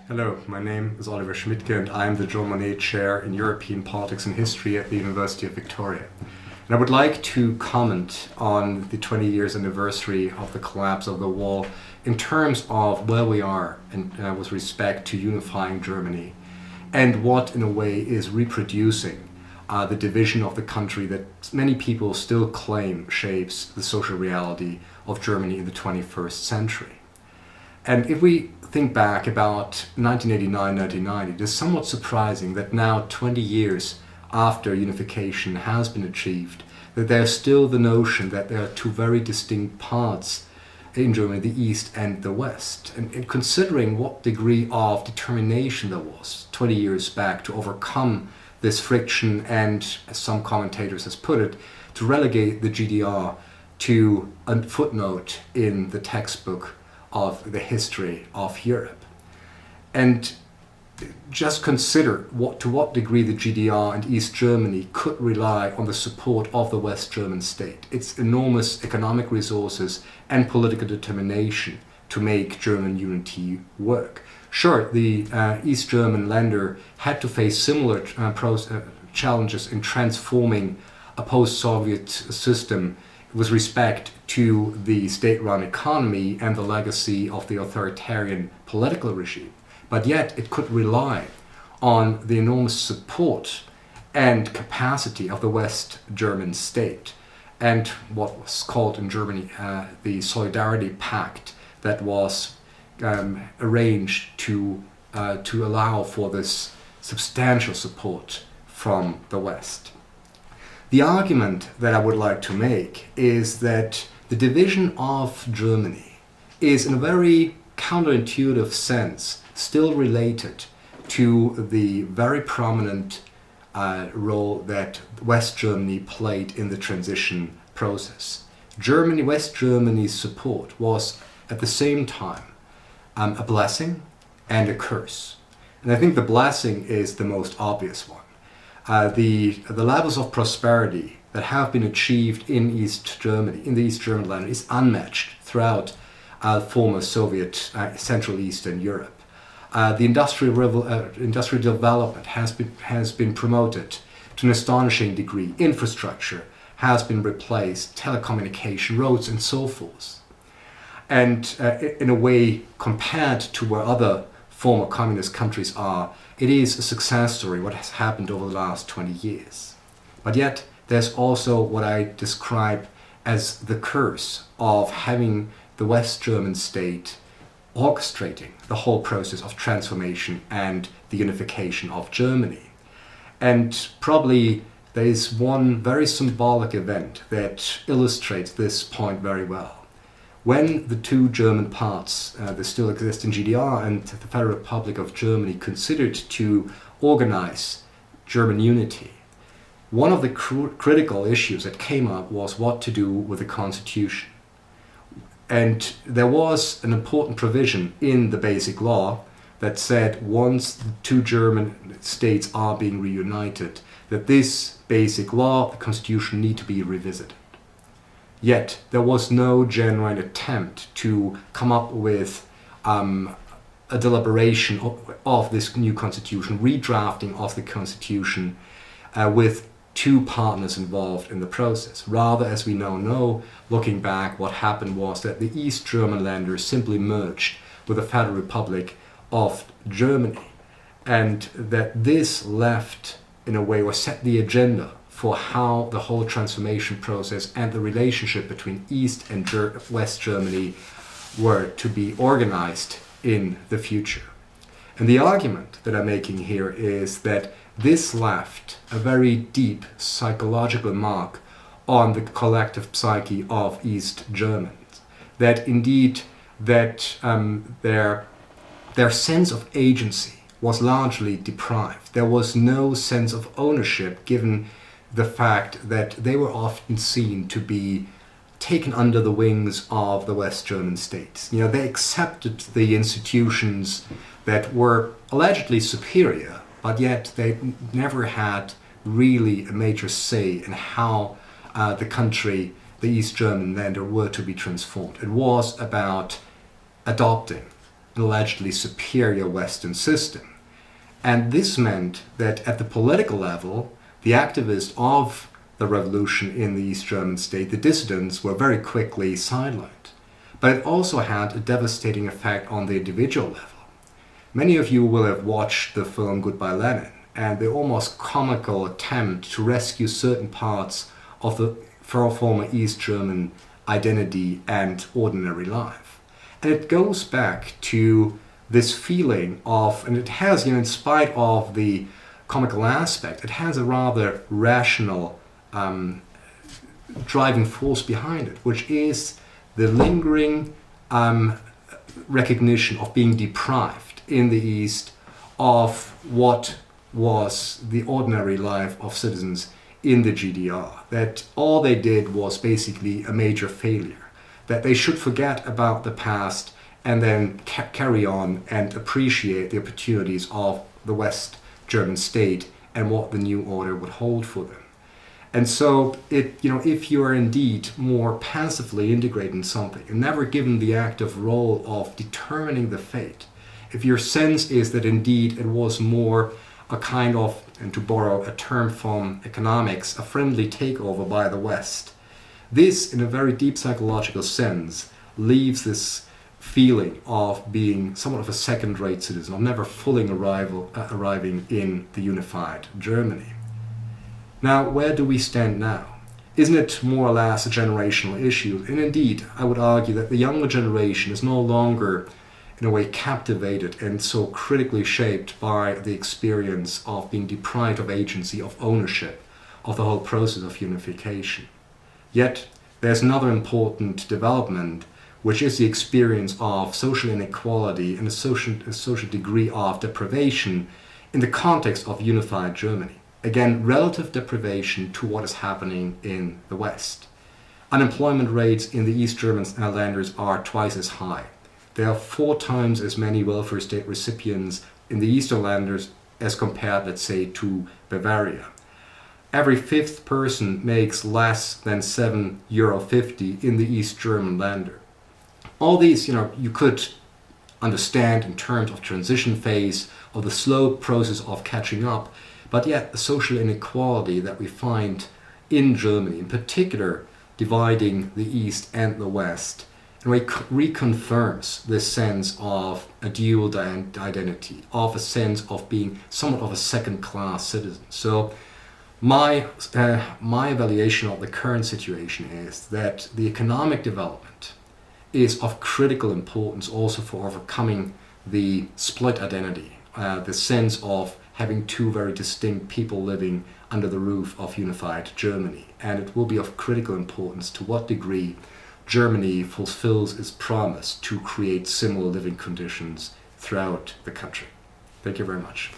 Hello, my name is Oliver Schmidtke and I am the Monnet Chair in European Politics and History at the University of Victoria. And I would like to comment on the 20 years anniversary of the collapse of the wall in terms of where we are with respect to unifying Germany and what in a way is reproducing the division of the country that many people still claim shapes the social reality of Germany in the 21st century. And if we think back about 1989-1990, it is somewhat surprising that now, 20 years after unification has been achieved, that there's still the notion that there are two very distinct parts in Germany, the East and the West. And considering what degree of determination there was 20 years back to overcome this friction and, as some commentators has put it, to relegate the GDR to a footnote in the textbook of the history of Europe. And just consider to what degree the GDR and East Germany could rely on the support of the West German state, its enormous economic resources and political determination to make German unity work. Sure, the East German Länder had to face similar challenges in transforming a post-Soviet system with respect to the state-run economy and the legacy of the authoritarian political regime. But yet it could rely on the enormous support and capacity of the West German state and what was called in Germany the Solidarity Pact that was arranged to allow for this substantial support from the West. The argument that I would like to make is that the division of Germany is, in a very counterintuitive sense, still related to the very prominent role that West Germany played in the transition process. West Germany's support was at the same time a blessing and a curse. And I think the blessing is the most obvious one. The levels of prosperity that have been achieved in East Germany, in the East German land, is unmatched throughout former Soviet Central Eastern Europe. The industrial development has been promoted to an astonishing degree. Infrastructure has been replaced, telecommunication, roads, and so forth. And in a way, compared to where other former communist countries are, it is a success story, what has happened over the last 20 years. But yet, there's also what I describe as the curse of having the West German state orchestrating the whole process of transformation and the unification of Germany. And probably there is one very symbolic event that illustrates this point very well. When the two German parts that still exist in GDR and the Federal Republic of Germany considered to organize German unity, one of the critical issues that came up was what to do with the constitution. And there was an important provision in the Basic Law that said once the two German states are being reunited, that this Basic Law, the constitution, need to be revisited. Yet there was no genuine attempt to come up with a deliberation of this new constitution, redrafting of the constitution with two partners involved in the process. Rather, as we now know, looking back, what happened was that the East German Länder simply merged with the Federal Republic of Germany, and that this left, in a way, or set the agenda for how the whole transformation process and the relationship between East and West Germany were to be organized in the future. And the argument that I'm making here is that this left a very deep psychological mark on the collective psyche of East Germans. That indeed their sense of agency was largely deprived. There was no sense of ownership, given the fact that they were often seen to be taken under the wings of the West German states. They accepted the institutions that were allegedly superior, but yet they never had really a major say in how the country, the East German Länder, were to be transformed. It was about adopting an allegedly superior Western system. And this meant that at the political level, the activists of the revolution in the East German state, the dissidents, were very quickly sidelined. But it also had a devastating effect on the individual level. Many of you will have watched the film Goodbye Lenin, and the almost comical attempt to rescue certain parts of the former East German identity and ordinary life. And it goes back to this feeling of, and it has, in spite of the comical aspect, it has a rather rational driving force behind it, which is the lingering recognition of being deprived in the East of what was the ordinary life of citizens in the GDR. That all they did was basically a major failure. That they should forget about the past and then carry on and appreciate the opportunities of the West German state and what the new order would hold for them. And so, if you are indeed more passively integrated in something and never given the active role of determining the fate, if your sense is that indeed it was more a kind of, and to borrow a term from economics, a friendly takeover by the West, this, in a very deep psychological sense, leaves this feeling of being somewhat of a second-rate citizen, of never fully arriving in the unified Germany. Now, where do we stand now? Isn't it more or less a generational issue? And indeed, I would argue that the younger generation is no longer, in a way, captivated and so critically shaped by the experience of being deprived of agency, of ownership, of the whole process of unification. Yet, there's another important development, which is the experience of social inequality and a social degree of deprivation in the context of unified Germany. Again, relative deprivation to what is happening in the West. Unemployment rates in the East German landers are twice as high. There are 4 times as many welfare state recipients in the Eastern landers as compared, let's say, to Bavaria. Every 5th person makes less than €7.50 in the East German lander. All these, you could understand in terms of transition phase, of the slow process of catching up, but yet the social inequality that we find in Germany, in particular dividing the East and the West, reconfirms this sense of a dual identity, of a sense of being somewhat of a second-class citizen. So my evaluation of the current situation is that the economic development is of critical importance also for overcoming the split identity, the sense of having 2 very distinct people living under the roof of unified Germany. And it will be of critical importance to what degree Germany fulfills its promise to create similar living conditions throughout the country. Thank you very much.